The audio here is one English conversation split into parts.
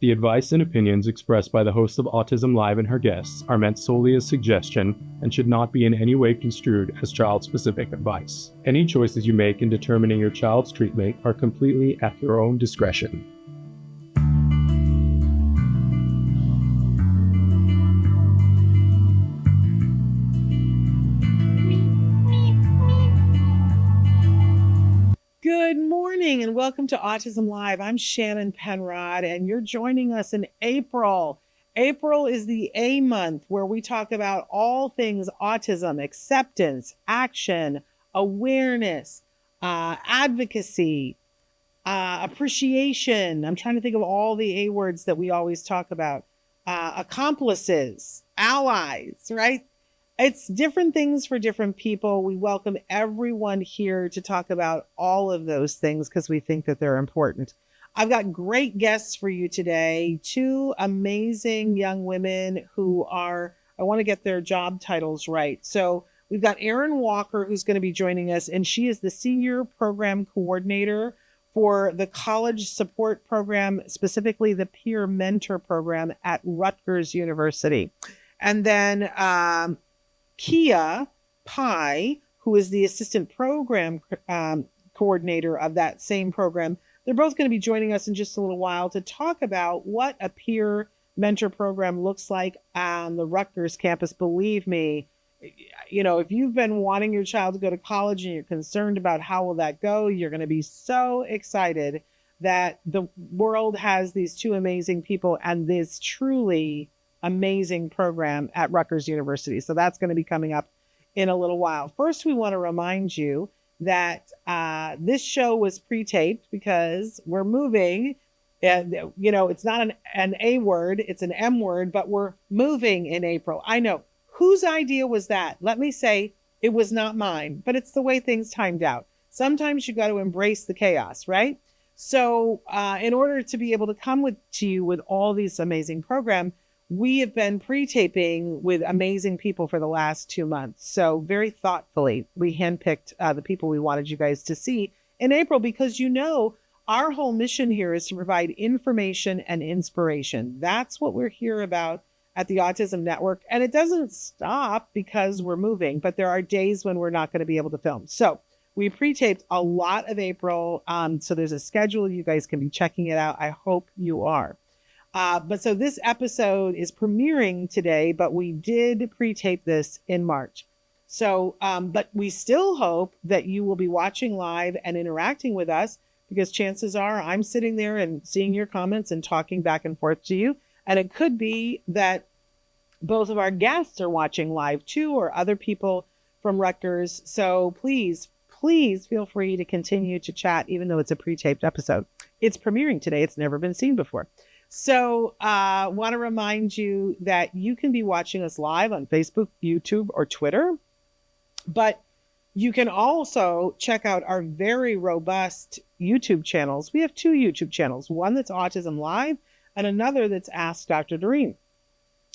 The advice and opinions expressed by the host of Autism Live and her guests are meant solely as suggestion and should not be in any way construed as child-specific advice. Any choices you make in determining your child's treatment are completely at your own discretion. Good morning and welcome to Autism Live. I'm Shannon Penrod and you're joining us in April. April is the A month where we talk about all things autism, acceptance, action, awareness, advocacy, appreciation. I'm trying to think of all the A words that we always talk about. Accomplices, allies, right? It's different things for different people. We welcome everyone here to talk about all of those things because we think that they're important. I've got great guests for you today. Two amazing young women who are, I want to get their job titles right. So we've got Erin Walker, who's going to be joining us, and she is the Senior Program Coordinator for the College Support Program, specifically the Peer Mentor Program at Rutgers University. And then Kia Pai, who is the assistant program coordinator of that same program. They're both going to be joining us in just a little while to talk about what a peer mentor program looks like on the Rutgers campus. Believe me, you know, if you've been wanting your child to go to college and you're concerned about how will that go, you're going to be so excited that the world has these two amazing people and this truly amazing program at Rutgers University. So that's going to be coming up in a little while. First, we want to remind you that this show was pre-taped because we're moving. And, you know, it's not an A word, it's an M word, but we're moving in April. I know. Whose idea was that? Let me say it was not mine, but it's the way things timed out. Sometimes you got to embrace the chaos, right? So in order to be able to come to you with all these amazing programs, we have been pre-taping with amazing people for the last 2 months. So very thoughtfully, we handpicked the people we wanted you guys to see in April because, you know, our whole mission here is to provide information and inspiration. That's what we're here about at the Autism Network. And it doesn't stop because we're moving, but there are days when we're not going to be able to film. So we pre-taped a lot of April. So there's a schedule. You guys can be checking it out. I hope you are. But so this episode is premiering today, but we did pre-tape this in March. So, but we still hope that you will be watching live and interacting with us because chances are I'm sitting there and seeing your comments and talking back and forth to you. And it could be that both of our guests are watching live too, or other people from Rutgers. So please feel free to continue to chat, even though it's a pre-taped episode. It's premiering today. It's never been seen before. So want to remind you that you can be watching us live on Facebook, YouTube, or Twitter. But you can also check out our very robust YouTube channels. We have 2 YouTube channels, one that's Autism Live and another that's Ask Dr. Doreen.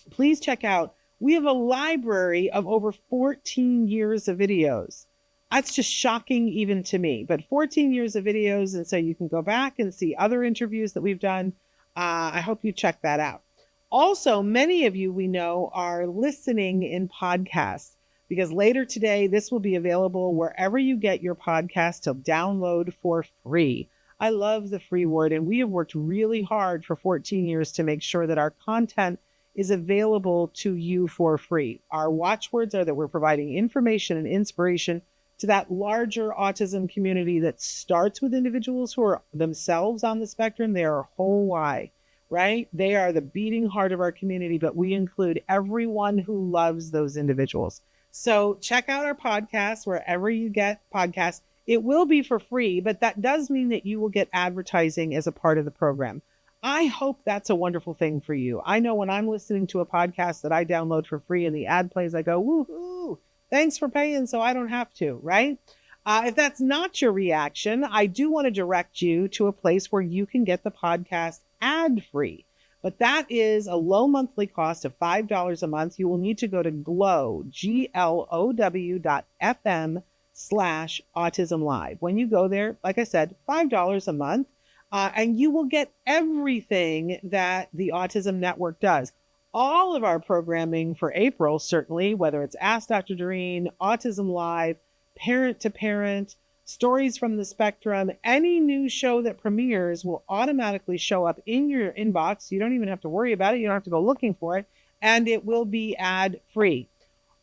Please check out, we have a library of over 14 years of videos. That's just shocking even to me, but 14 years of videos. And so you can go back and see other interviews that we've done. I hope you check that out. Also, many of you we know are listening in podcasts because later today, this will be available wherever you get your podcast to download for free. I love the free word, and we have worked really hard for 14 years to make sure that our content is available to you for free. Our watchwords are that we're providing information and inspiration to that larger autism community that starts with individuals who are themselves on the spectrum. They are whole Y, right? They are the beating heart of our community, but we include everyone who loves those individuals. So check out our podcast wherever you get podcasts. It will be for free, but that does mean that you will get advertising as a part of the program. I hope that's a wonderful thing for you. I know when I'm listening to a podcast that I download for free and the ad plays, I go, woohoo. Thanks for paying so I don't have to, right? If that's not your reaction, I do want to direct you to a place where you can get the podcast ad-free. But that is a low monthly cost of $5 a month. You will need to go to glow.fm/autism live. When you go there, like I said, $5 a month. And you will get everything that the Autism Network does. All of our programming for April, certainly, whether it's Ask Dr. Doreen, Autism Live, Parent to Parent, Stories from the Spectrum, any new show that premieres will automatically show up in your inbox. You don't even have to worry about it. You don't have to go looking for it. And it will be ad-free.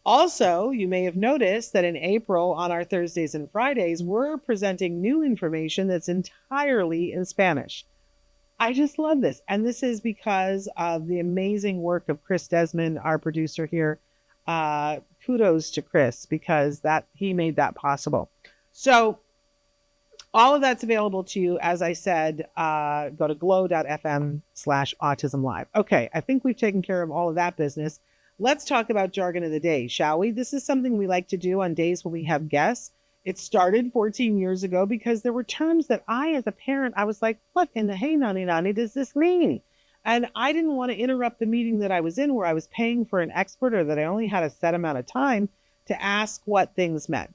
Also, you may have noticed that in April, on our Thursdays and Fridays, we're presenting new information that's entirely in Spanish. I just love this. And this is because of the amazing work of Chris Desmond, our producer here. Kudos to Chris, because he made that possible. So all of that's available to you. As I said, go to glow.fm/autismlive. Okay, I think we've taken care of all of that business. Let's talk about jargon of the day, shall we? This is something we like to do on days when we have guests. It started 14 years ago because there were terms that as a parent, I was like, what in the hey nani nani does this mean? And I didn't want to interrupt the meeting that I was in where I was paying for an expert, or that I only had a set amount of time to ask what things meant.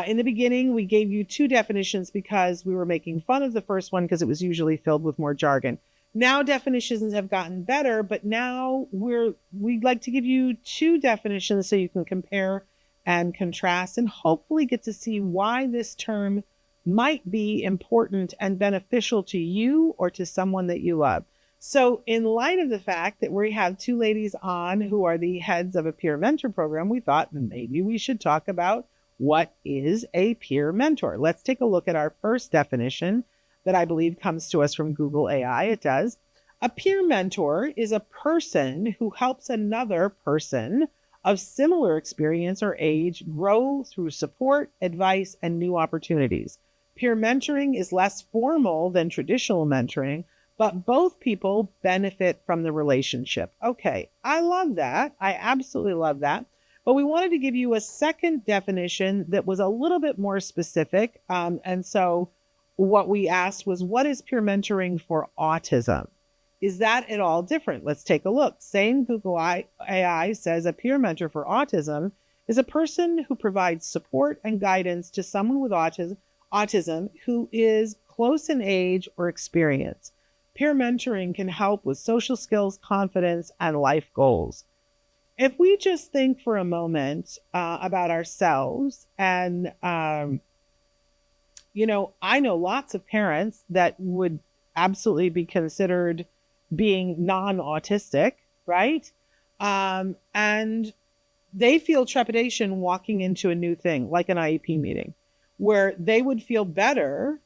In the beginning, we gave you 2 definitions because we were making fun of the first one because it was usually filled with more jargon. Now definitions have gotten better, but now we'd like to give you 2 definitions so you can compare and contrast and hopefully get to see why this term might be important and beneficial to you or to someone that you love. So in light of the fact that we have 2 ladies on who are the heads of a peer mentor program, we thought maybe we should talk about what is a peer mentor. Let's take a look at our first definition that I believe comes to us from Google AI. It does. A peer mentor is a person who helps another person of similar experience or age grow through support, advice, and new opportunities. Peer mentoring is less formal than traditional mentoring, but both people benefit from the relationship. Okay, I love that. I absolutely love that. But we wanted to give you a second definition that was a little bit more specific. And so what we asked was, what is peer mentoring for autism? Is that at all different? Let's take a look. Same Google AI says a peer mentor for autism is a person who provides support and guidance to someone with autism who is close in age or experience. Peer mentoring can help with social skills, confidence, and life goals. If we just think for a moment about ourselves, and, I know lots of parents that would absolutely be considered being non-autistic, right? And they feel trepidation walking into a new thing, like an IEP meeting, where they would feel better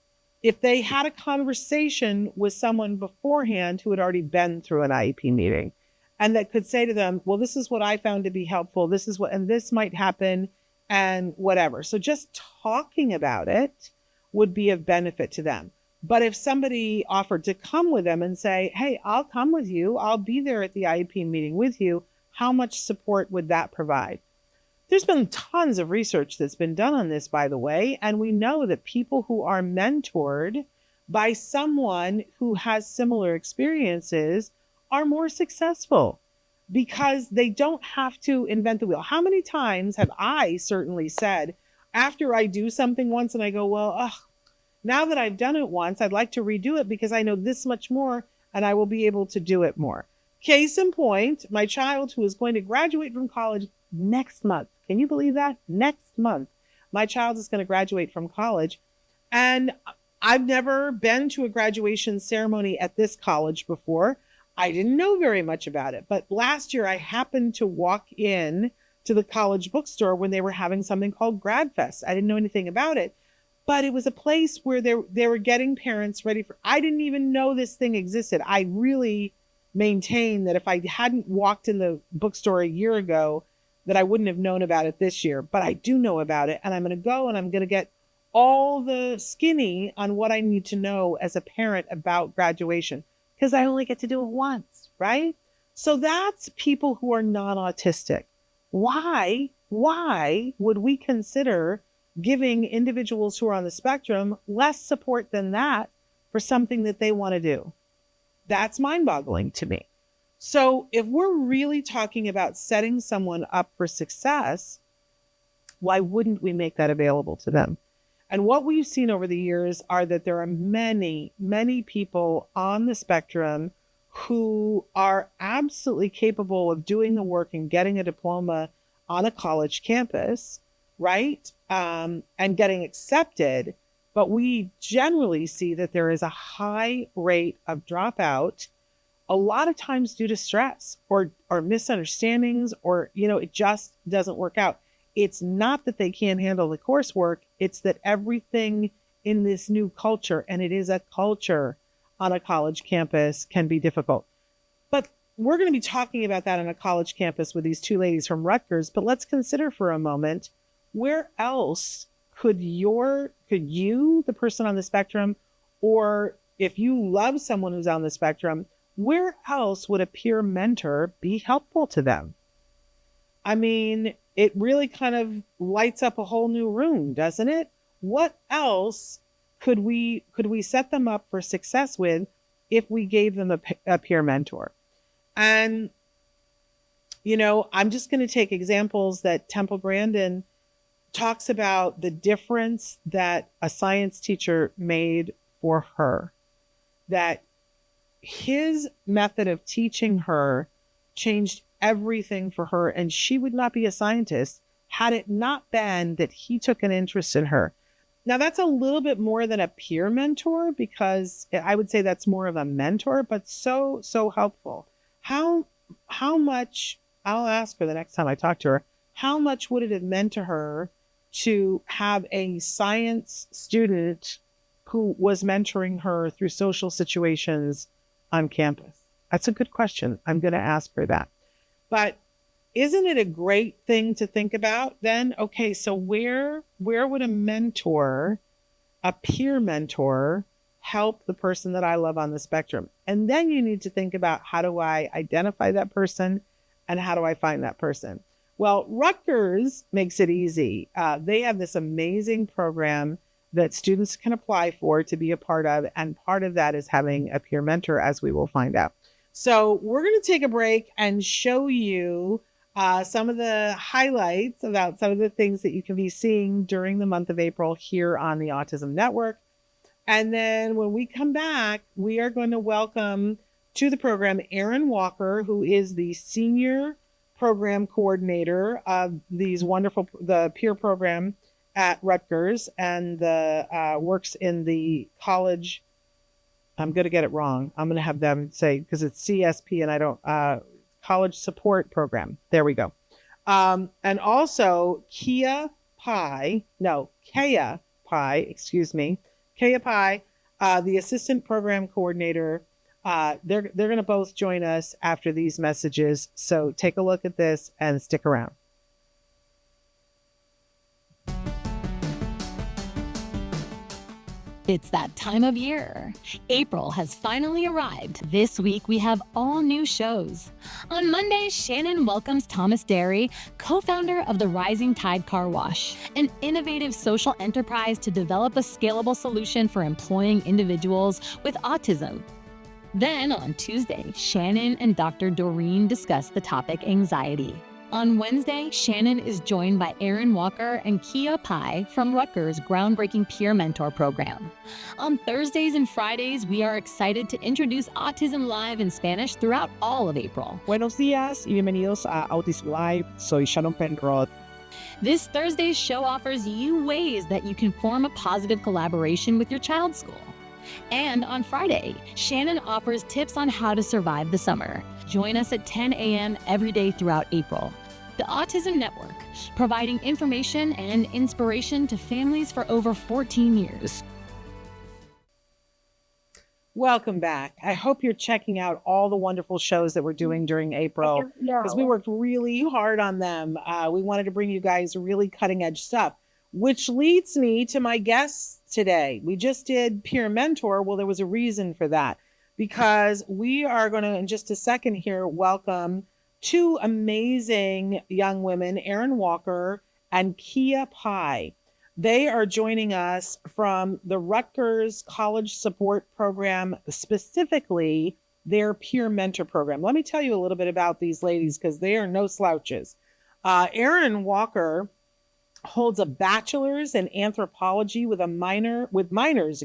if they had a conversation with someone beforehand who had already been through an IEP meeting. And that could say to them, well, this is what I found to be helpful. This is what, and this might happen and whatever. So just talking about it would be of benefit to them. But if somebody offered to come with them and say, hey, I'll come with you, I'll be there at the IEP meeting with you, how much support would that provide? There's been tons of research that's been done on this, by the way. And we know that people who are mentored by someone who has similar experiences are more successful because they don't have to invent the wheel. How many times have I certainly said, after I do something once and I go, well, now that I've done it once, I'd like to redo it because I know this much more and I will be able to do it more. Case in point, my child who is going to graduate from college next month. Can you believe that? Next month, my child is going to graduate from college. And I've never been to a graduation ceremony at this college before. I didn't know very much about it, but last year I happened to walk in to the college bookstore when they were having something called Grad Fest. I didn't know anything about it, but it was a place where they were getting parents ready for, I didn't even know this thing existed. I really maintain that if I hadn't walked in the bookstore a year ago, that I wouldn't have known about it this year, but I do know about it. And I'm going to go and I'm going to get all the skinny on what I need to know as a parent about graduation, because I only get to do it once, right? So that's people who are non-autistic. Why would we consider giving individuals who are on the spectrum less support than that for something that they want to do? That's mind-boggling to me. So if we're really talking about setting someone up for success, why wouldn't we make that available to them? And what we've seen over the years are that there are many, many people on the spectrum who are absolutely capable of doing the work and getting a diploma on a college campus, right? And getting accepted. But we generally see that there is a high rate of dropout, a lot of times due to stress or misunderstandings, or, it just doesn't work out. It's not that they can't handle the coursework. It's that everything in this new culture, and it is a culture on a college campus, can be difficult. But we're going to be talking about that on a college campus with these two ladies from Rutgers. But let's consider for a moment, where else could you, the person on the spectrum, or if you love someone who's on the spectrum, where else would a peer mentor be helpful to them? I mean, it really kind of lights up a whole new room, doesn't it? What else could we set them up for success with if we gave them a peer mentor? And, I'm just going to take examples that Temple Grandin talks about, the difference that a science teacher made for her, that his method of teaching her changed everything for her, and she would not be a scientist had it not been that he took an interest in her. Now, that's a little bit more than a peer mentor, because I would say that's more of a mentor, but so helpful. How much, I'll ask her the next time I talk to her, how much would it have meant to her to have a science student who was mentoring her through social situations on campus? That's a good question. I'm going to ask her that. But isn't it a great thing to think about then? Okay, so where would a mentor, a peer mentor, help the person that I love on the spectrum? And then you need to think about, how do I identify that person and how do I find that person? Well, Rutgers makes it easy. They have this amazing program that students can apply for to be a part of. And part of that is having a peer mentor, as we will find out. So we're going to take a break and show you some of the highlights about some of the things that you can be seeing during the month of April here on the Autism Network. And then when we come back, we are going to welcome to the program Erin Walker, who is the senior program coordinator of the peer program at Rutgers, and works in the college. I'm going to get it wrong. I'm going to have them say, because it's CSP and I don't, college support program. There we go. And also Kea Pai, the assistant program coordinator. They're going to both join us after these messages. So take a look at this and stick around. It's that time of year. April has finally arrived. This week we have all new shows. On Monday, Shannon welcomes Thomas Derry, co-founder of the Rising Tide Car Wash, an innovative social enterprise to develop a scalable solution for employing individuals with autism. Then on Tuesday, Shannon and Dr. Doreen discuss the topic anxiety. On Wednesday, Shannon is joined by Erin Walker and Kea Pai from Rutgers' groundbreaking peer mentor program. On Thursdays and Fridays, we are excited to introduce Autism Live in Spanish throughout all of April. Buenos días y bienvenidos a Autism Live. Soy Shannon Penrod. This Thursday's show offers you ways that you can form a positive collaboration with your child's school. And on Friday, Shannon offers tips on how to survive the summer. Join us at 10 a.m. every day throughout April. The Autism Network, providing information and inspiration to families for over 14 years. Welcome back. I hope you're checking out all the wonderful shows that we're doing during April, because we worked really hard on them. We wanted to bring you guys really cutting edge stuff, which leads me to my guests today. We just did peer mentor. Well, there was a reason for that, because we are going to, in just a second here, welcome two amazing young women, Erin Walker and Kea Pai. They are joining us from the Rutgers College Support Program, specifically their peer mentor program. Let me tell you a little bit about these ladies, because they are no slouches. Erin Walker holds a bachelor's in anthropology with minors,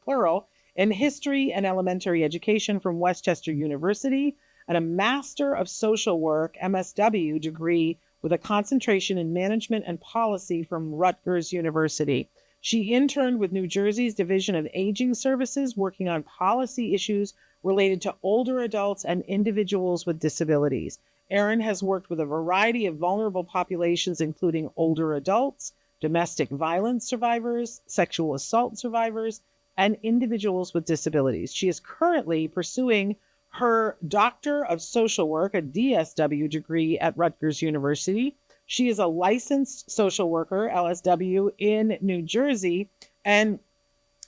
plural, in history and elementary education from Westchester University, and a Master of Social Work, MSW degree with a concentration in management and policy from Rutgers University. She interned with New Jersey's Division of Aging Services, working on policy issues related to older adults and individuals with disabilities. Erin has worked with a variety of vulnerable populations, including older adults, domestic violence survivors, sexual assault survivors, and individuals with disabilities. She is currently pursuing her Doctor of Social Work, a DSW degree at Rutgers University. She is a licensed social worker, LSW, in New Jersey, and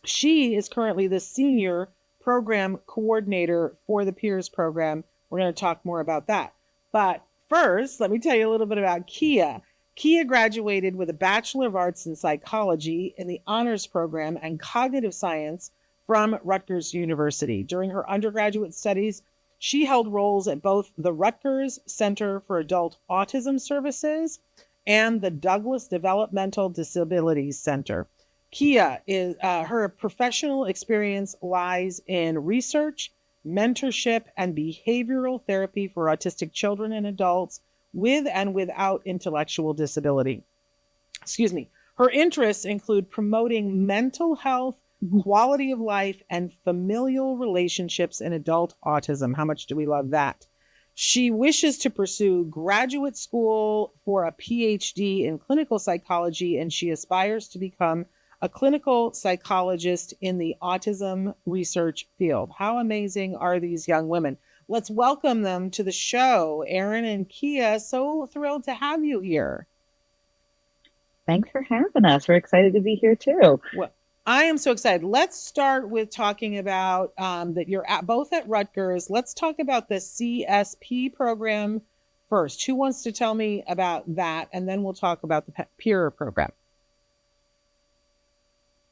she is currently the senior program coordinator for the Peers program. We're going to talk more about that. But first, let me tell you a little bit about Kia. Kia graduated with a Bachelor of Arts in Psychology in the Honors Program and Cognitive Science from Rutgers University. During her undergraduate studies, she held roles at both the Rutgers Center for Adult Autism Services and the Douglas Developmental Disabilities Center. Kia is her professional experience lies in research, mentorship, and behavioral therapy for autistic children and adults with and without intellectual disability. Her interests include promoting mental health, quality of life, and familial relationships in adult autism. How much do we love that? She wishes to pursue graduate school for a PhD in clinical psychology, and she aspires to become a clinical psychologist in the autism research field. How amazing are these young women? Let's welcome them to the show. Erin and Kia, so thrilled to have you here. Thanks for having us. We're excited to be here too. Well, I am so excited. Let's start with talking about that you're both at Rutgers. Let's talk about the CSP program first. Who wants to tell me about that? And then we'll talk about the peer program.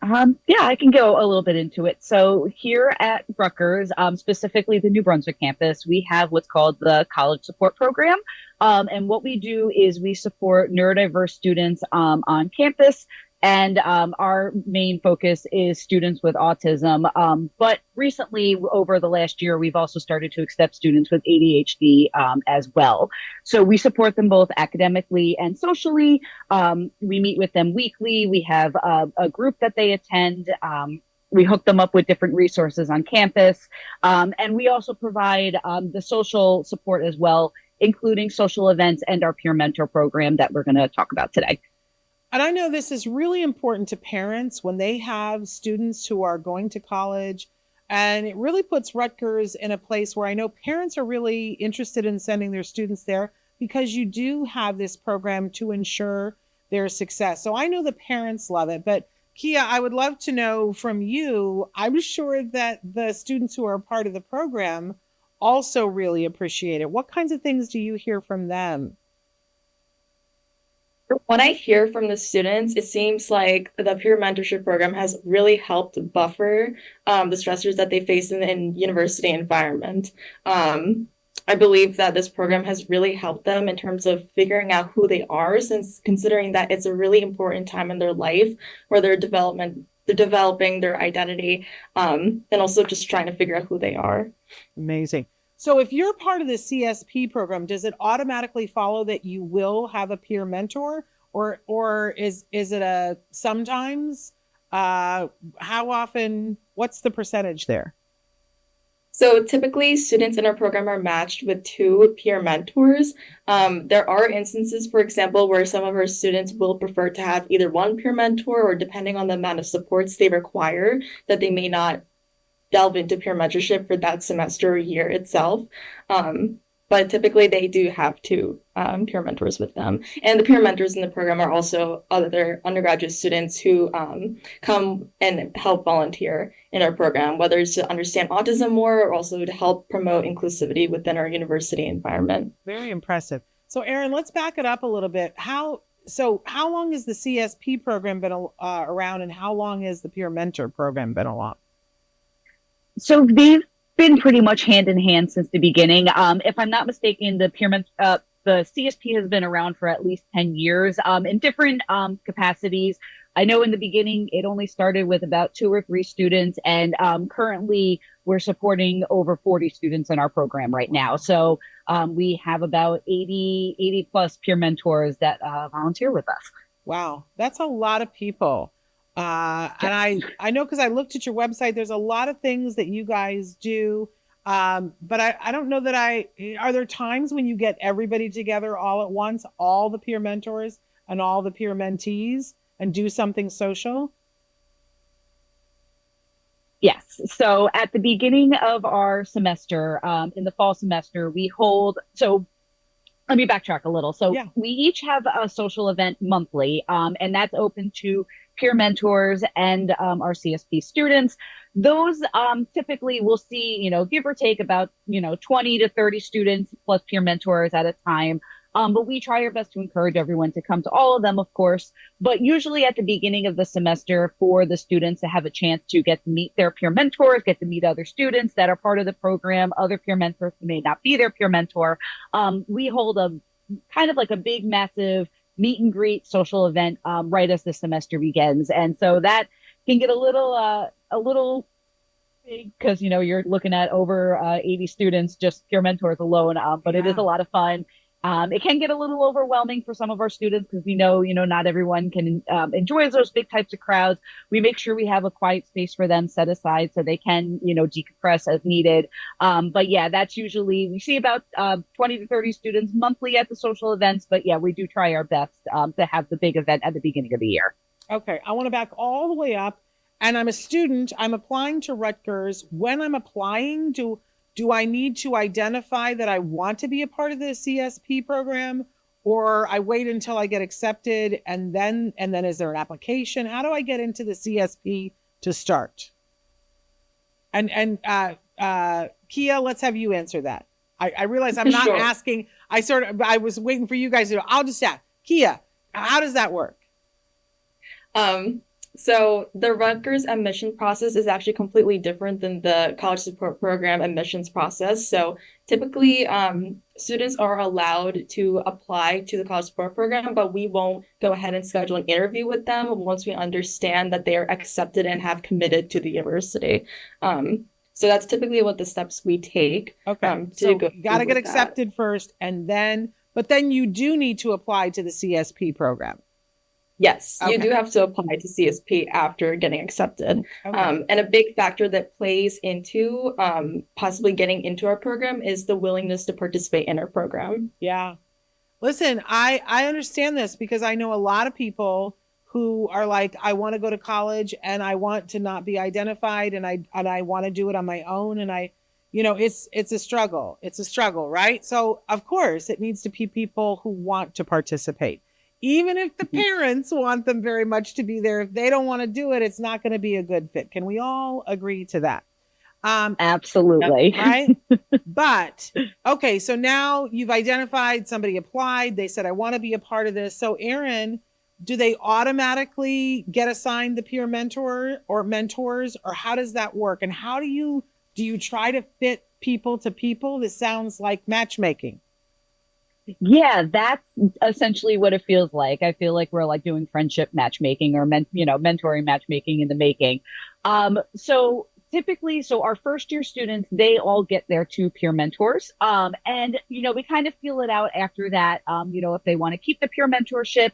Yeah, I can go a little bit into it. So here at Rutgers, specifically the New Brunswick campus, we have what's called the College Support Program. And what we do is we support neurodiverse students on campus. And our main focus is students with autism. But recently, over the last year, we've also started to accept students with ADHD as well. So we support them both academically and socially. We meet with them weekly. We have a group that they attend. We hook them up with different resources on campus. And we also provide the social support as well, including social events and our peer mentor program that we're going to talk about today. And I know this is really important to parents when they have students who are going to college, and it really puts Rutgers in a place where I know parents are really interested in sending their students there because you do have this program to ensure their success. So I know the parents love it, but Kia, I would love to know from you, I'm sure that the students who are a part of the program also really appreciate it. What kinds of things do you hear from them? When I hear from the students, it seems like the peer mentorship program has really helped buffer the stressors that they face in university environment. I believe that this program has really helped them in terms of figuring out who they are, since considering that it's a really important time in their life where they're developing their identity, and also just trying to figure out who they are. Amazing. So if you're part of the CSP program, does it automatically follow that you will have a peer mentor, or is it a sometimes? How often? What's the percentage there? So typically students in our program are matched with 2 peer mentors. There are instances, for example, where some of our students will prefer to have either one peer mentor, or depending on the amount of supports they require, that they may not delve into peer mentorship for that semester or year itself. But typically they do have 2 peer mentors with them. And the peer mentors in the program are also other undergraduate students who come and help volunteer in our program, whether it's to understand autism more or also to help promote inclusivity within our university environment. Very impressive. So Erin, let's back it up a little bit. How long has the CSP program been around, and how long has the peer mentor program been along? So they've been pretty much hand in hand since the beginning. If I'm not mistaken, the the CSP has been around for at least 10 years in different capacities. I know in the beginning, it only started with about 2 or 3 students, and currently we're supporting over 40 students in our program right now. So we have about 80 plus peer mentors that volunteer with us. Wow, that's a lot of people. And I know because I looked at your website, there's a lot of things that you guys do. But I don't know that are there times when you get everybody together all at once, all the peer mentors and all the peer mentees, and do something social? Yes. So at the beginning of our semester, in the fall semester, we hold, so let me backtrack a little. So Yeah. we each have a social event monthly, and that's open to peer mentors and our CSP students. Those typically we'll see, give or take about, 20 to 30 students plus peer mentors at a time. But we try our best to encourage everyone to come to all of them, of course. But usually at the beginning of the semester, for the students to have a chance to get to meet their peer mentors, get to meet other students that are part of the program, other peer mentors who may not be their peer mentor, we hold a kind of like a big, massive meet and greet social event right as the semester begins. And so that can get a little big because, you're looking at over 80 students, just peer mentors alone. But It is a lot of fun. It can get a little overwhelming for some of our students because we know, not everyone can enjoy those big types of crowds. We make sure we have a quiet space for them set aside so they can, decompress as needed. But yeah, that's usually, we see about 20 to 30 students monthly at the social events. But yeah, we do try our best to have the big event at the beginning of the year. Okay, I want to back all the way up. And I'm a student, I'm applying to Rutgers. When I'm applying, do I need to identify that I want to be a part of the CSP program, or I wait until I get accepted and then is there an application? How do I get into the CSP to start? And Kia, let's have you answer that. I realize I'm not asking. I was waiting for you guys to. I'll just ask Kia. How does that work? So the Rutgers admission process is actually completely different than the college support program admissions process. So typically, students are allowed to apply to the college support program, but we won't go ahead and schedule an interview with them once we understand that they are accepted and have committed to the university. So that's typically what the steps we take. Okay, so you got to get accepted first, but then you do need to apply to the CSP program. Yes, okay. You do have to apply to CSP after getting accepted. Okay. And a big factor that plays into possibly getting into our program is the willingness to participate in our program. Yeah. Listen, I understand this because I know a lot of people who are like, I want to go to college and I want to not be identified and I want to do it on my own. And it's a struggle. It's a struggle, right? So of course it needs to be people who want to participate. Even if the parents want them very much to be there, if they don't want to do it, it's not going to be a good fit. Can we all agree to that? Absolutely. Right? But, okay, so now you've identified, somebody applied, they said, I want to be a part of this. So, Erin, do they automatically get assigned the peer mentor or mentors, or how does that work? And how do you try to fit people to people? This sounds like matchmaking. Yeah, that's essentially what it feels like. I feel like we're like doing friendship matchmaking or mentoring matchmaking in the making. So typically, our first year students, they all get their 2 peer mentors. And we kind of feel it out after that. If they want to keep the peer mentorship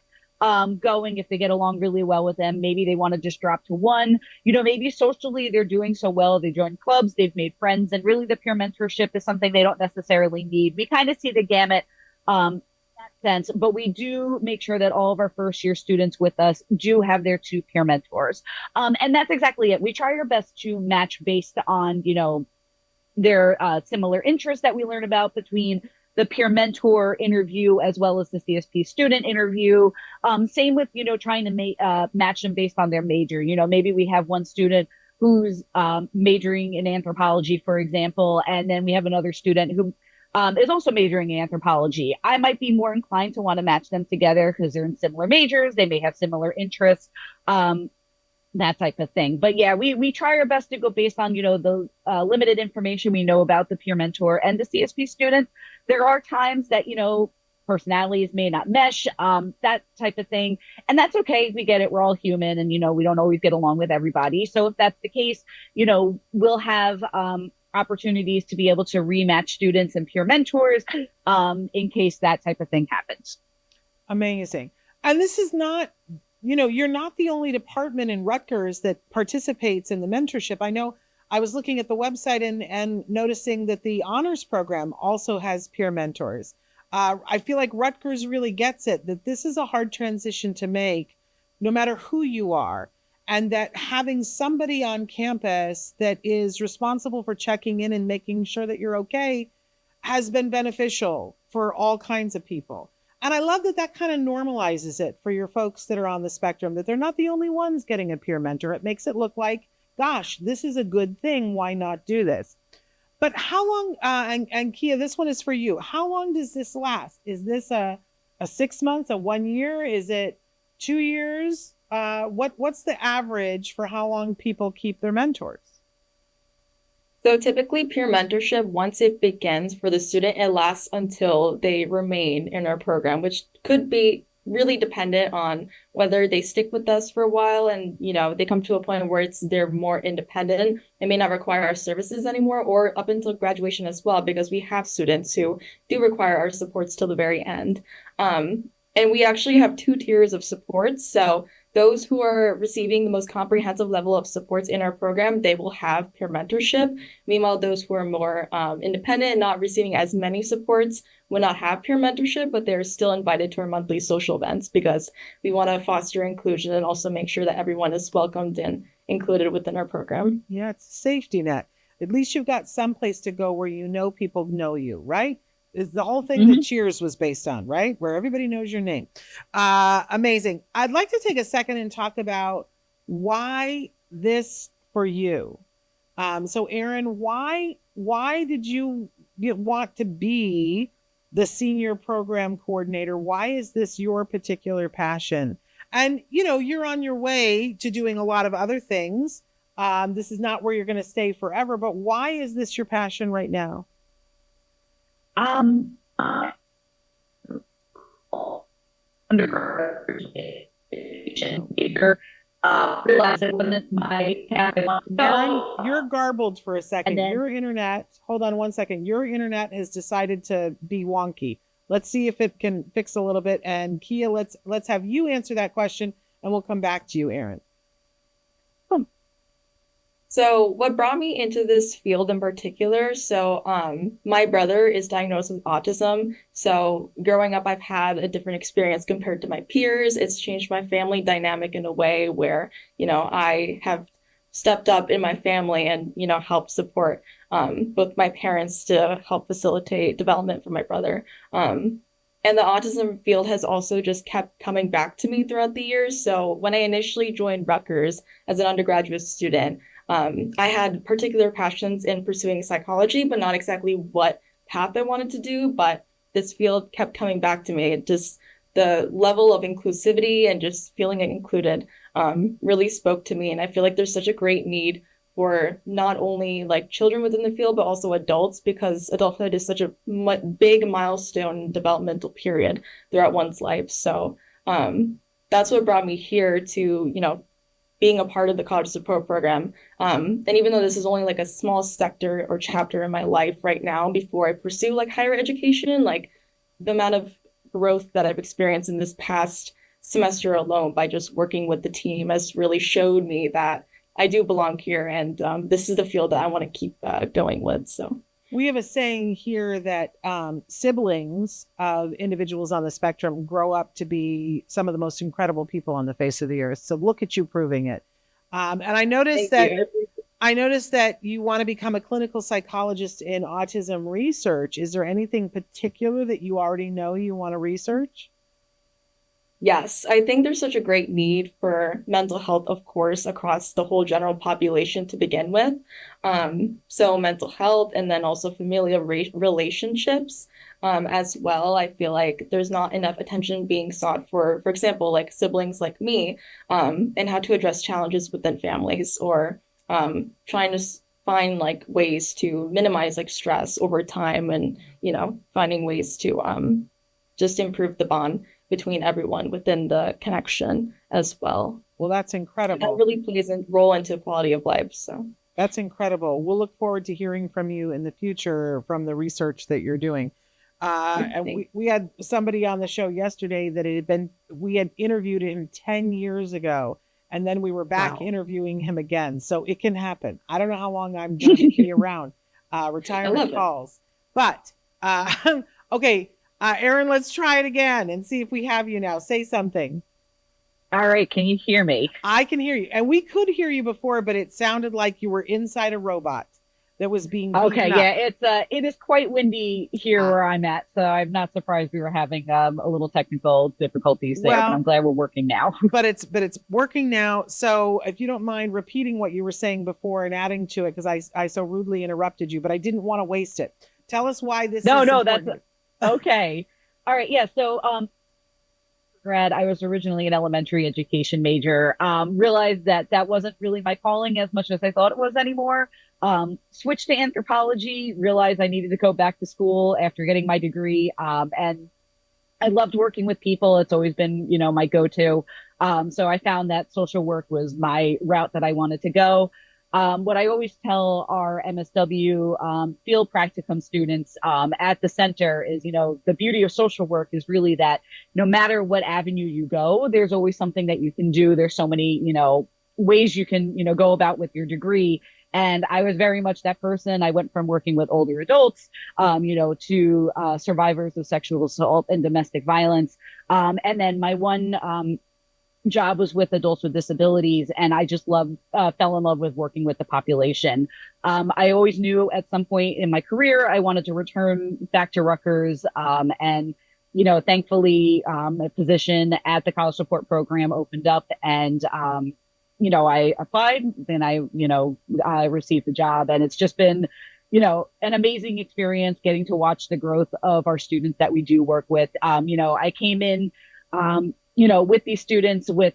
going, if they get along really well with them, maybe they want to just drop to 1. Maybe socially they're doing so well, they join clubs, they've made friends, and really the peer mentorship is something they don't necessarily need. We kind of see the gamut in that sense, but we do make sure that all of our first year students with us do have their 2 peer mentors. And that's exactly it. We try our best to match based on, their similar interests that we learn about between the peer mentor interview as well as the CSP student interview. Same with, trying to match them based on their major. Maybe we have one student who's majoring in anthropology, for example, and then we have another student who is also majoring in anthropology. I might be more inclined to want to match them together because they're in similar majors. They may have similar interests, that type of thing. But yeah, we try our best to go based on, the limited information we know about the peer mentor and the CSP students. There are times that, personalities may not mesh, that type of thing. And that's okay. We get it. We're all human and, we don't always get along with everybody. So if that's the case, we'll have opportunities to be able to rematch students and peer mentors in case that type of thing happens. Amazing. And this is not, you're not the only department in Rutgers that participates in the mentorship. I know I was looking at the website and noticing that the honors program also has peer mentors. I feel like Rutgers really gets it, that this is a hard transition to make, no matter who you are, and that having somebody on campus that is responsible for checking in and making sure that you're okay has been beneficial for all kinds of people. And I love that that kind of normalizes it for your folks that are on the spectrum, that they're not the only ones getting a peer mentor. It makes it look like, gosh, this is a good thing. Why not do this? But how long, and Kia, this one is for you. How long does this last? Is this a 6 months, a 1 year? Is it 2 years? What's the average for how long people keep their mentors? So typically peer mentorship, once it begins for the student, it lasts until they remain in our program, which could be really dependent on whether they stick with us for a while and, they come to a point where they're more independent and may not require our services anymore, or up until graduation as well, because we have students who do require our supports till the very end. And we actually have 2 tiers of supports. So those who are receiving the most comprehensive level of supports in our program, they will have peer mentorship. Meanwhile, those who are more independent and not receiving as many supports will not have peer mentorship, but they're still invited to our monthly social events because we want to foster inclusion and also make sure that everyone is welcomed and included within our program. Yeah, it's a safety net. At least you've got some place to go where people know you, right? Is the whole thing that Cheers was based on, right? Where everybody knows your name. Amazing. I'd like to take a second and talk about why this for you. So Erin, why did you want to be the senior program coordinator? Why is this your particular passion? And, you're on your way to doing a lot of other things. This is not where you're going to stay forever, but why is this your passion right now? Undergraduate realized it wasn't my path I wanted to go. Erin, you're garbled for a second. Then, your internet, hold on one second. Your internet has decided to be wonky. Let's see if it can fix a little bit. And Kia, let's have you answer that question and we'll come back to you, Erin. So what brought me into this field in particular, my brother is diagnosed with autism. So growing up, I've had a different experience compared to my peers. It's changed my family dynamic in a way where, I have stepped up in my family and, helped support both my parents to help facilitate development for my brother. And the autism field has also just kept coming back to me throughout the years. So when I initially joined Rutgers as an undergraduate student, I had particular passions in pursuing psychology, but not exactly what path I wanted to do. But this field kept coming back to me. Just the level of inclusivity and just feeling included really spoke to me. And I feel like there's such a great need for not only like children within the field, but also adults, because adulthood is such a big milestone developmental period throughout one's life. So that's what brought me here to, being a part of the college support program. And even though this is only like a small sector or chapter in my life right now, before I pursue like higher education, like the amount of growth that I've experienced in this past semester alone by just working with the team has really showed me that I do belong here. And this is the field that I want to keep going with. So we have a saying here that siblings of individuals on the spectrum grow up to be some of the most incredible people on the face of the earth. So look at you proving it. And I noticed that you want to become a clinical psychologist in autism research. Is there anything particular that you already know you want to research? Yes, I think there's such a great need for mental health, of course, across the whole general population to begin with. So mental health and then also familial relationships as well. I feel like there's not enough attention being sought for example, like siblings like me, and how to address challenges within families, or trying to find like ways to minimize like stress over time, and finding ways to just improve the bond between everyone within the connection as well. Well, that's So incredible. that really plays a role into quality of life. So That's incredible. We'll look forward to hearing from you in the future from the research that you're doing. And we had somebody on the show yesterday that we had interviewed him 10 years ago, and then we were back Wow. interviewing him again. So it can happen. I don't know how long I'm going to be around. Retirement calls. But, okay, Erin, let's try it again and see if we have you now. Say something. All right, can you hear me? I can hear you. And we could hear you before, but it sounded like you were inside a robot that was being Okay, beaten up. yeah, it is quite windy here where I'm at, so I'm not surprised we were having a little technical difficulties there, but I'm glad we're working now. But it's working now. So if you don't mind repeating what you were saying before and adding to it, because I so rudely interrupted you, but I didn't want to waste it. Tell us why this is important. That's okay. All right, yeah, so grad, I was originally an elementary education major. Realized that wasn't really my calling as much as I thought it was anymore. Switched to anthropology, realized I needed to go back to school after getting my degree. And I loved working with people. It's always been, my go-to. So I found that social work was my route that I wanted to go. What I always tell our MSW field practicum students at the center is, the beauty of social work is really that no matter what avenue you go, there's always something that you can do. There's so many, ways you can, go about with your degree. And I was very much that person. I went from working with older adults, to survivors of sexual assault and domestic violence. And then my one job was with adults with disabilities, and I just fell in love with working with the population. I always knew at some point in my career I wanted to return back to Rutgers, and thankfully a position at the college support program opened up, and I applied, then I received the job, and it's just been an amazing experience getting to watch the growth of our students that we do work with. I came in with these students with,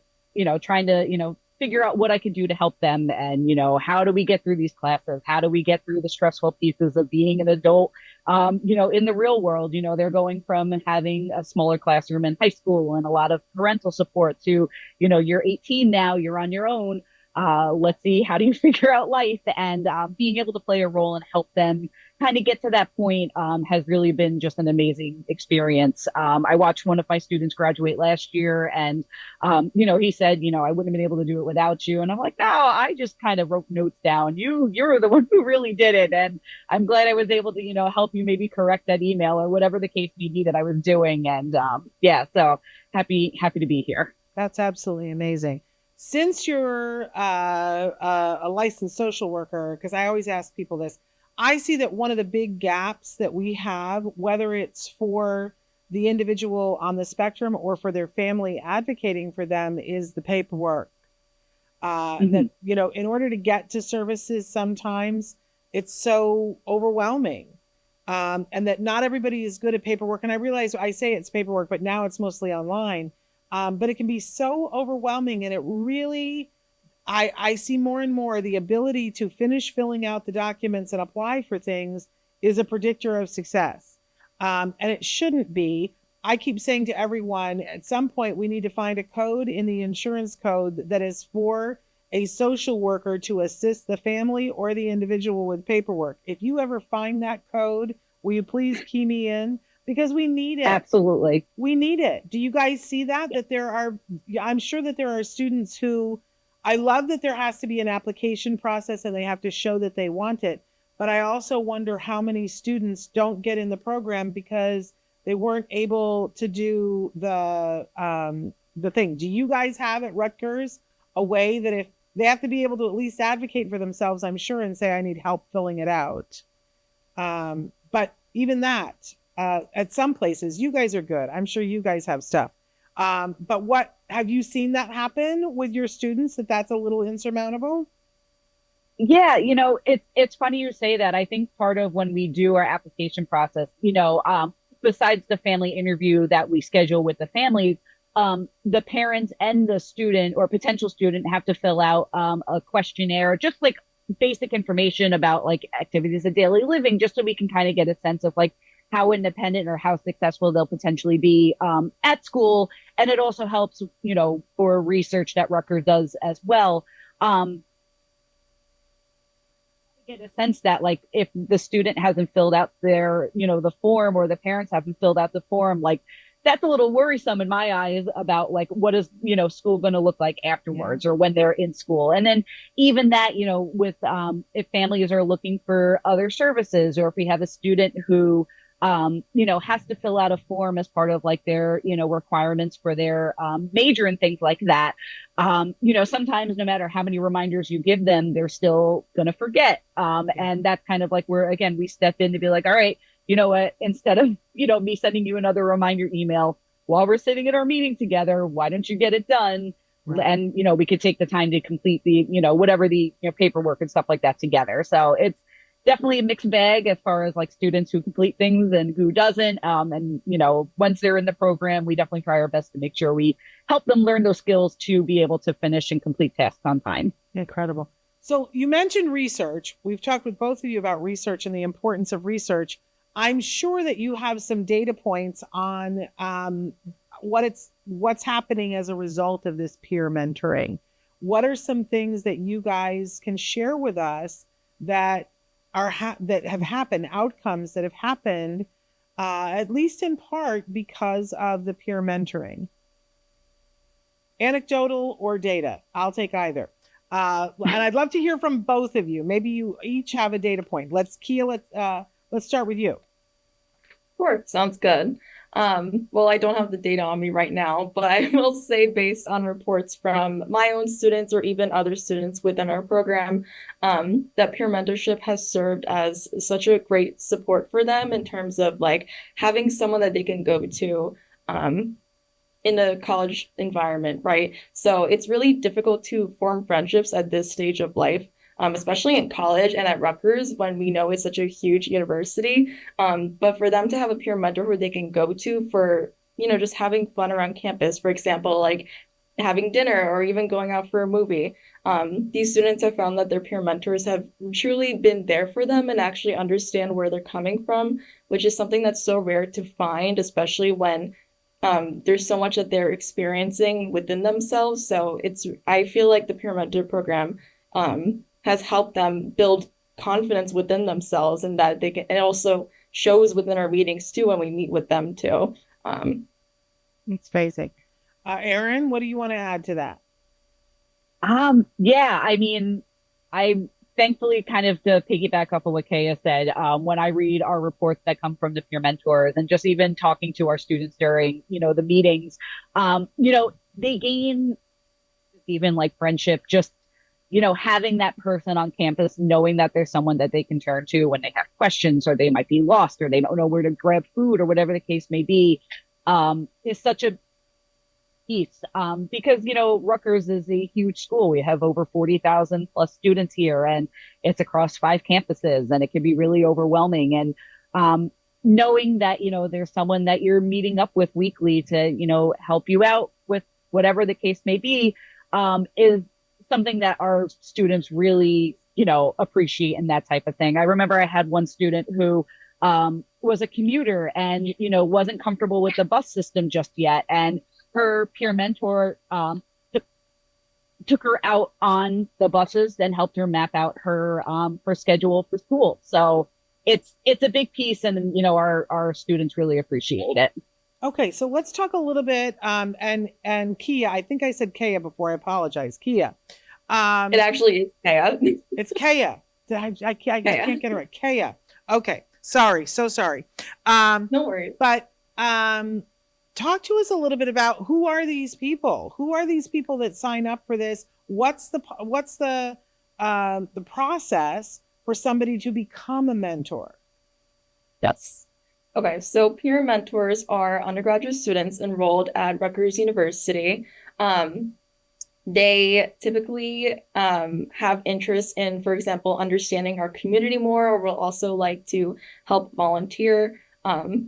trying to, figure out what I could do to help them. And, how do we get through these classes? How do we get through the stressful pieces of being an adult? In the real world, they're going from having a smaller classroom in high school and a lot of parental support to, you're 18 now, you're on your own. Let's see, how do you figure out life? And being able to play a role and help them kind of get to that point has really been just an amazing experience. I watched one of my students graduate last year, and he said, I wouldn't have been able to do it without you. And I'm like, no, I just kind of wrote notes down. You're the one who really did it, and I'm glad I was able to help you maybe correct that email or whatever the case may be that I was doing. And so happy to be here. That's absolutely amazing. Since you're a licensed social worker, because I always ask people this, I see that one of the big gaps that we have, whether it's for the individual on the spectrum or for their family advocating for them, is the paperwork. That, in order to get to services, sometimes it's so overwhelming. And that not everybody is good at paperwork. And I realize I say it's paperwork, but now it's mostly online. But it can be so overwhelming, and it really, I see more and more the ability to finish filling out the documents and apply for things is a predictor of success. And it shouldn't be. I keep saying to everyone, at some point, we need to find a code in the insurance code that is for a social worker to assist the family or the individual with paperwork. If you ever find that code, will you please key me in? Because we need it. Absolutely. We need it. Do you guys see that? I'm sure that there are students who, I love that there has to be an application process and they have to show that they want it. But I also wonder how many students don't get in the program because they weren't able to do the thing. Do you guys have at Rutgers a way that if they have to be able to at least advocate for themselves, I'm sure, and say, I need help filling it out. But even that, at some places, you guys are good. I'm sure you guys have stuff. But what have you seen that happen with your students, that's a little insurmountable? Yeah, it's funny you say that. I think part of when we do our application process, besides the family interview that we schedule with the families, the parents and the student or potential student have to fill out a questionnaire, just like basic information about like activities of daily living, just so we can kind of get a sense of like how independent or how successful they'll potentially be at school. And it also helps, for research that Rutgers does as well. Get a sense that like if the student hasn't filled out their, the form, or the parents haven't filled out the form, like that's a little worrisome in my eyes about like what is, school going to look like afterwards, or when they're in school. And then even that, with if families are looking for other services, or if we have a student who has to fill out a form as part of like their, requirements for their major and things like that. Sometimes no matter how many reminders you give them, they're still going to forget. And that's kind of like where, again, we step in to be like, all right, you know what, instead of, me sending you another reminder email while we're sitting at our meeting together, why don't you get it done? Right. And, we could take the time to complete the, whatever the paperwork and stuff like that together. So it's definitely a mixed bag as far as like students who complete things and who doesn't. And, once they're in the program, we definitely try our best to make sure we help them learn those skills to be able to finish and complete tasks on time. Incredible. So you mentioned research. We've talked with both of you about research and the importance of research. I'm sure that you have some data points on what's happening as a result of this peer mentoring. What are some things that you guys can share with us that that have happened, outcomes that have happened, at least in part because of the peer mentoring? Anecdotal or data? I'll take either. And I'd love to hear from both of you. Maybe you each have a data point. Let's start with you. Sure, sounds good. Well, I don't have the data on me right now, but I will say based on reports from my own students or even other students within our program, that peer mentorship has served as such a great support for them in terms of like having someone that they can go to in a college environment, right? So it's really difficult to form friendships at this stage of life. Especially in college and at Rutgers when we know it's such a huge university. But for them to have a peer mentor who they can go to for, just having fun around campus, for example, like having dinner or even going out for a movie. These students have found that their peer mentors have truly been there for them and actually understand where they're coming from, which is something that's so rare to find, especially when there's so much that they're experiencing within themselves. So I feel like the peer mentor program has helped them build confidence within themselves, and that it also shows within our meetings too when we meet with them too. It's basic. Erin, what do you want to add to that? Yeah, I mean, I thankfully kind of to piggyback off of what Kaya said, when I read our reports that come from the peer mentors and just even talking to our students during, the meetings, they gain even like friendship, just having that person on campus, knowing that there's someone that they can turn to when they have questions, or they might be lost, or they don't know where to grab food, or whatever the case may be, is such a piece. Because, Rutgers is a huge school. We have over 40,000 plus students here, and it's across 5 campuses, and it can be really overwhelming. And knowing that, there's someone that you're meeting up with weekly to, help you out with whatever the case may be, is something that our students really, appreciate, and that type of thing. I remember I had one student who was a commuter and, wasn't comfortable with the bus system just yet. And her peer mentor took her out on the buses, then helped her map out her schedule for school. So it's a big piece, and, our students really appreciate it. Okay, so let's talk a little bit, and Kia, I think I said Kaya before, I apologize. Kia. It actually is Kaya. It's Kaya. I can't get it right. Kaya. Okay, sorry, so sorry. No worries. But talk to us a little bit about who are these people? Who are these people that sign up for this? What's the process for somebody to become a mentor? Yes. Okay, so peer mentors are undergraduate students enrolled at Rutgers University. They typically have interest in, for example, understanding our community more, or will also like to help volunteer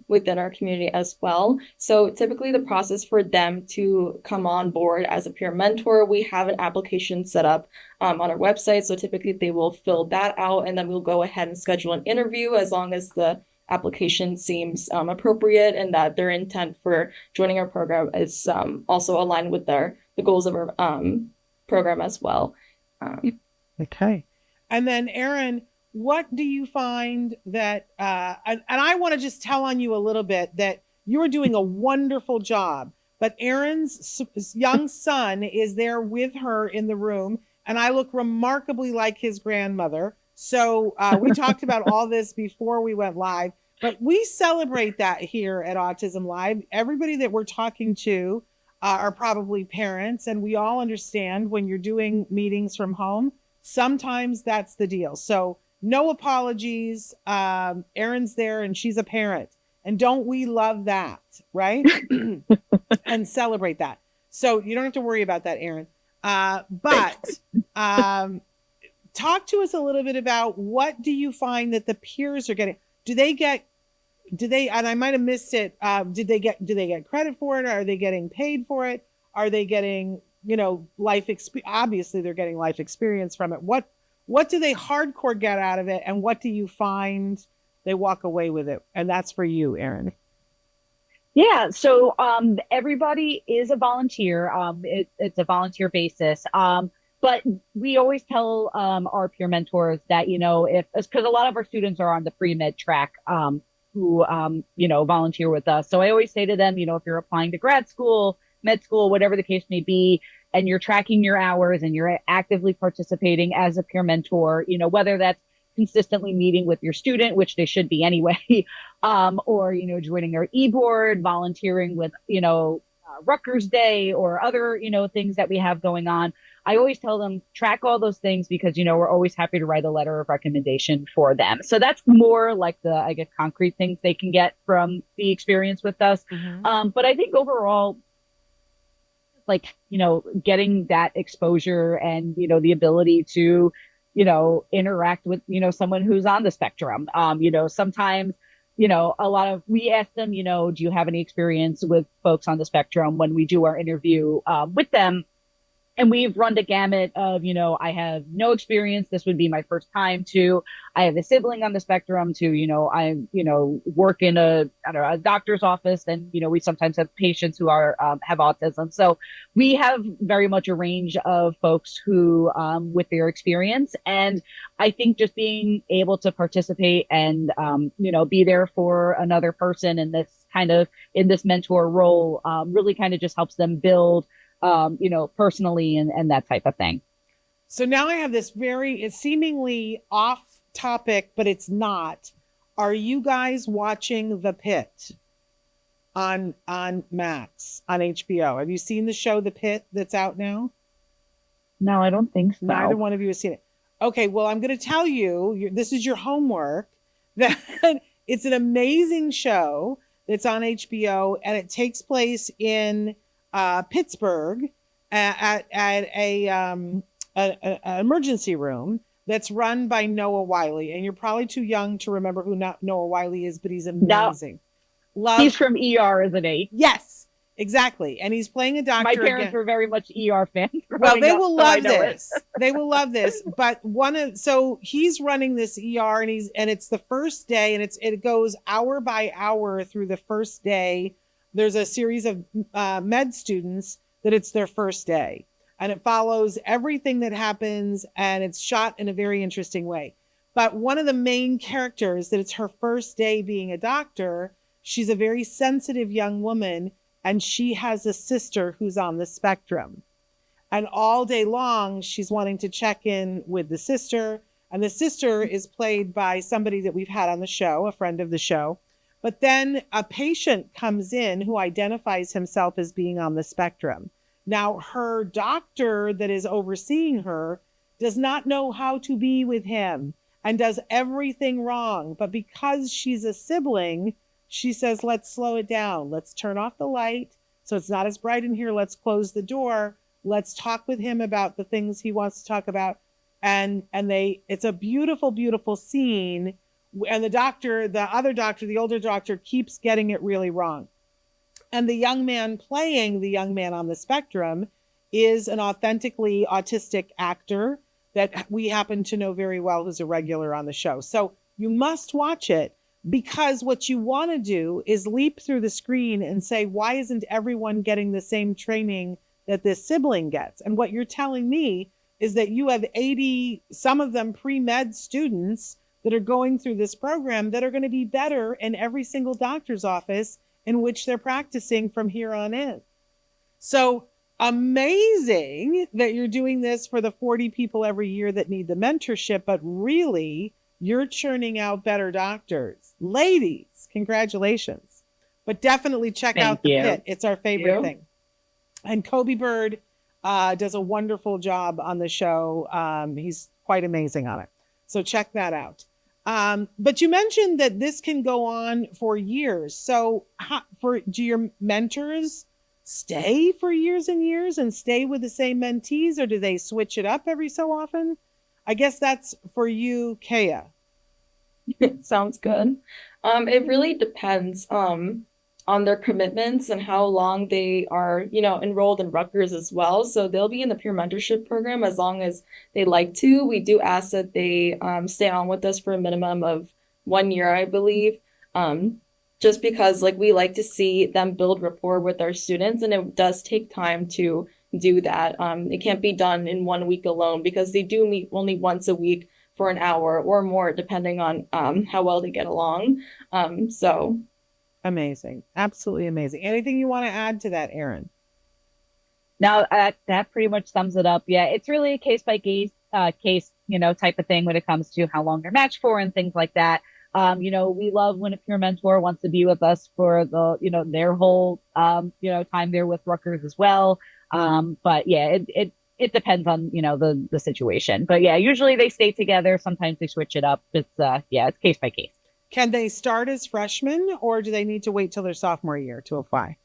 within our community as well. So typically the process for them to come on board as a peer mentor, we have an application set up on our website. So typically they will fill that out, and then we'll go ahead and schedule an interview as long as the application seems appropriate and that their intent for joining our program is also aligned with the goals of our program as well. Okay. And then Erin, what do you find that, and I want to just tell on you a little bit that you're doing a wonderful job, but Erin's young son is there with her in the room, and I look remarkably like his grandmother. So we talked about all this before we went live, but we celebrate that here at Autism Live. Everybody that we're talking to are probably parents, and we all understand when you're doing meetings from home, sometimes that's the deal. So no apologies. Erin's there and she's a parent. And don't we love that, right? And celebrate that. So you don't have to worry about that, Erin. But talk to us a little bit about what do you find that the peers are getting? Do they, and I might have missed it. Do they get credit for it? Are they getting paid for it? Are they getting, life experience? Obviously they're getting life experience from it. What do they hardcore get out of it? And what do you find they walk away with it? And that's for you, Erin. Yeah, so everybody is a volunteer. It's a volunteer basis. But we always tell our peer mentors that, because a lot of our students are on the pre-med track who, volunteer with us. So I always say to them, if you're applying to grad school, med school, whatever the case may be, and you're tracking your hours and you're actively participating as a peer mentor, whether that's consistently meeting with your student, which they should be anyway, or, joining their e-board, volunteering with, Rutgers Day or other, things that we have going on. I always tell them, track all those things because, we're always happy to write a letter of recommendation for them. So that's more like the, I guess, concrete things they can get from the experience with us. Mm-hmm. But I think overall, getting that exposure and, the ability to, interact with, someone who's on the spectrum. Sometimes, we ask them, do you have any experience with folks on the spectrum when we do our interview with them? And we've run the gamut of, I have no experience. This would be my first time to, I have a sibling on the spectrum to, I, work in a doctor's office. And, we sometimes have patients who are, have autism. So we have very much a range of folks who, with their experience. And I think just being able to participate and, be there for another person in this mentor role, really kind of just helps them build personally and that type of thing. So now I have this it's seemingly off topic, but it's not. Are you guys watching The Pit on Max, on HBO? Have you seen the show The Pit that's out now? No, I don't think so. Neither one of you has seen it. Okay, well, I'm going to tell you, this is your homework, that it's an amazing show that's on HBO, and it takes place in Pittsburgh at an emergency room that's run by Noah Wiley. And you're probably too young to remember who Noah Wiley is, but he's amazing. He's from ER, isn't he? Yes, exactly. And he's playing a doctor. My parents were very much ER fans. Well, they will love this. They will love this. But so he's running this ER and it's the first day, and it goes hour by hour through the first day. There's a series of med students that it's their first day, and it follows everything that happens, and it's shot in a very interesting way. But one of the main characters, that it's her first day being a doctor, she's a very sensitive young woman, and she has a sister who's on the spectrum. And all day long, she's wanting to check in with the sister, and the sister is played by somebody that we've had on the show, a friend of the show. But then a patient comes in who identifies himself as being on the spectrum. Now, her doctor that is overseeing her does not know how to be with him and does everything wrong. But because she's a sibling, she says, let's slow it down. Let's turn off the light so it's not as bright in here. Let's close the door. Let's talk with him about the things he wants to talk about. And it's a beautiful, beautiful scene. And the older doctor keeps getting it really wrong. And the young man playing the young man on the spectrum is an authentically autistic actor that we happen to know very well, who's a regular on the show. So you must watch it. Because what you want to do is leap through the screen and say, why isn't everyone getting the same training that this sibling gets? And what you're telling me is that you have 80, some of them pre-med students that are going through this program that are going to be better in every single doctor's office in which they're practicing from here on in. So amazing that you're doing this for the 40 people every year that need the mentorship, but really you're churning out better doctors. Ladies, congratulations. But definitely check out the pit. It's our favorite thing. And Kobe Bird does a wonderful job on the show. He's quite amazing on it. So check that out. But you mentioned that this can go on for years. So do your mentors stay for years and years and stay with the same mentees, or do they switch it up every so often? I guess that's for you, Kea. Sounds good. It really depends on their commitments and how long they are, enrolled in Rutgers as well. So they'll be in the peer mentorship program as long as they like to. We do ask that they stay on with us for a minimum of 1 year, I believe. Just because we like to see them build rapport with our students, and it does take time to do that. It can't be done in 1 week alone because they do meet only once a week for an hour or more, depending on how well they get along. So amazing. Absolutely amazing. Anything you want to add to that, Erin? No, that pretty much sums it up. Yeah, it's really a case by case, type of thing when it comes to how long they're matched for and things like that. We love when a peer mentor wants to be with us for their whole, time there with Rutgers as well. But yeah, it depends on, the situation. But yeah, usually they stay together. Sometimes they switch it up. It's case by case. Can they start as freshmen, or do they need to wait till their sophomore year to apply?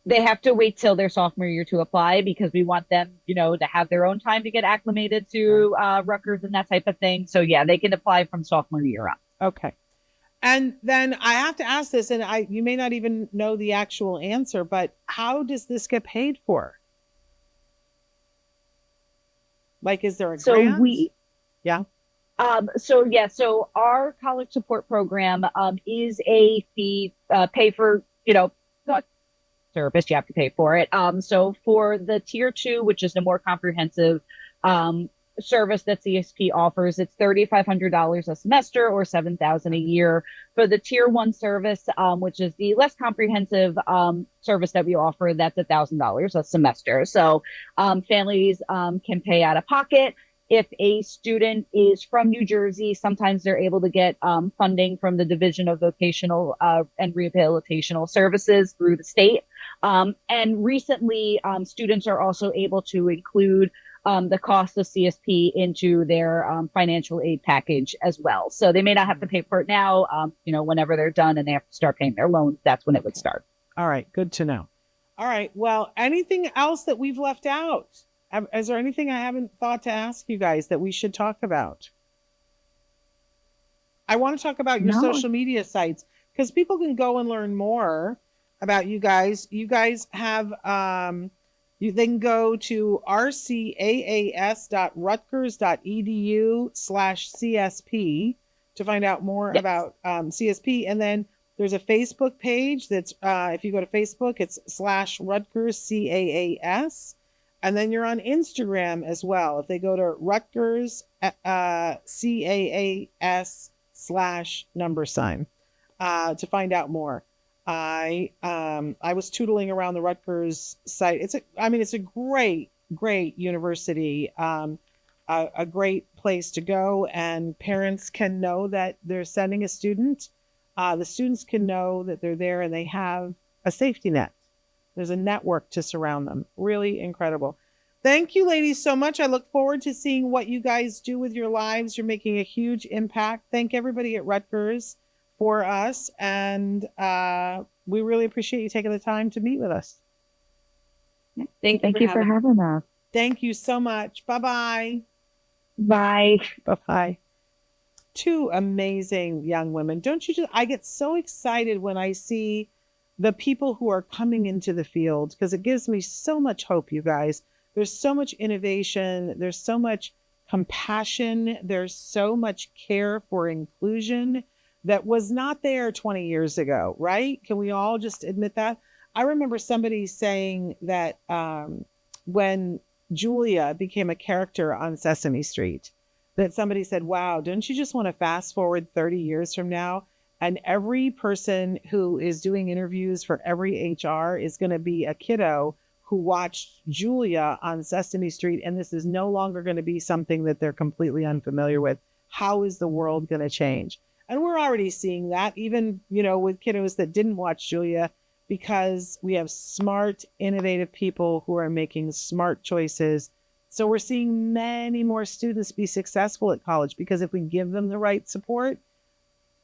They have to wait till their sophomore year to apply because we want them, to have their own time to get acclimated to Rutgers and that type of thing. So yeah, they can apply from sophomore year up. Okay. And then I have to ask this, and you may not even know the actual answer, but how does this get paid for? Is there a grant? Yeah. So our college support program is a fee, pay for, service, you have to pay for it. So for the tier 2, which is the more comprehensive service that CSP offers, it's $3,500 a semester or $7,000 a year. For the tier 1 service, which is the less comprehensive service that we offer, that's $1,000 a semester. So families can pay out of pocket. If a student is from New Jersey, sometimes they're able to get funding from the Division of Vocational and Rehabilitational Services through the state. And recently, students are also able to include the cost of CSP into their financial aid package as well. So they may not have to pay for it now, whenever they're done and they have to start paying their loans, that's when it would start. All right. Good to know. All right. Well, anything else that we've left out? Is there anything I haven't thought to ask you guys that we should talk about? I want to talk about your social media sites because people can go and learn more about you guys. You guys have, they can go to rcaas.rutgers.edu/CSP to find out more about CSP. And then there's a Facebook page that's, if you go to Facebook, it's /RutgersCAAS. And then you're on Instagram as well. If they go to Rutgers CAAS /$ to find out more. I was tootling around the Rutgers site. It's a great university, a great place to go, and parents can know that they're sending a student. The students can know that they're there and they have a safety net. There's a network to surround them. Really incredible. Thank you, ladies, so much. I look forward to seeing what you guys do with your lives. You're making a huge impact. Thank everybody at Rutgers for us. And we really appreciate you taking the time to meet with us. Thank you for having us. Thank you so much. Bye-bye. Bye. Bye-bye. Two amazing young women. I get so excited when I see the people who are coming into the field because it gives me so much hope, you guys. There's so much innovation. There's so much compassion. There's so much care for inclusion. that was not there 20 years ago, right? Can we all just admit that? I remember somebody saying that when Julia became a character on Sesame Street, that somebody said, wow, don't you just want to fast forward 30 years from now? And every person who is doing interviews for every HR is going to be a kiddo who watched Julia on Sesame Street. And this is no longer going to be something that they're completely unfamiliar with. How is the world going to change? And we're already seeing that, even, with kiddos that didn't watch Julia, because we have smart, innovative people who are making smart choices. So we're seeing many more students be successful at college, because if we give them the right support,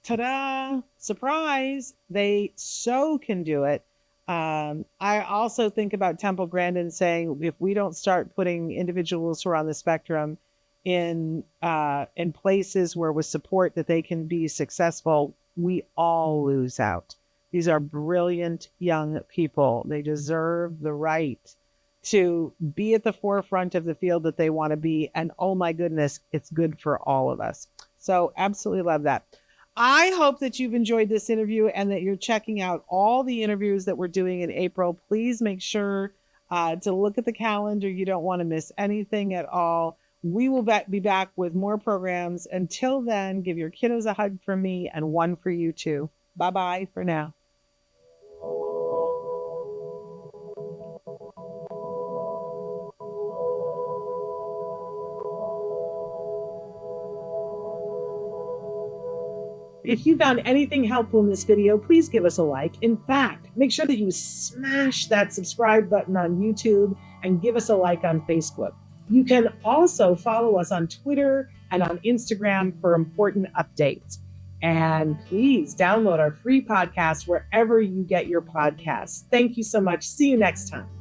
ta-da, surprise, they so can do it. I also think about Temple Grandin saying, if we don't start putting individuals who are on the spectrum in places where with support that they can be successful, we all lose out. These are brilliant young people. They deserve the right to be at the forefront of the field that they want to be. And oh my goodness, it's good for all of us. So absolutely love that. I hope that you've enjoyed this interview and that you're checking out all the interviews that we're doing in April. Please make sure to look at the calendar. You don't want to miss anything at all. We will be back with more programs. Until then, give your kiddos a hug from me and one for you too. Bye-bye for now. If you found anything helpful in this video, please give us a like. In fact, make sure that you smash that subscribe button on YouTube and give us a like on Facebook. You can also follow us on Twitter and on Instagram for important updates. And please download our free podcast wherever you get your podcasts. Thank you so much. See you next time.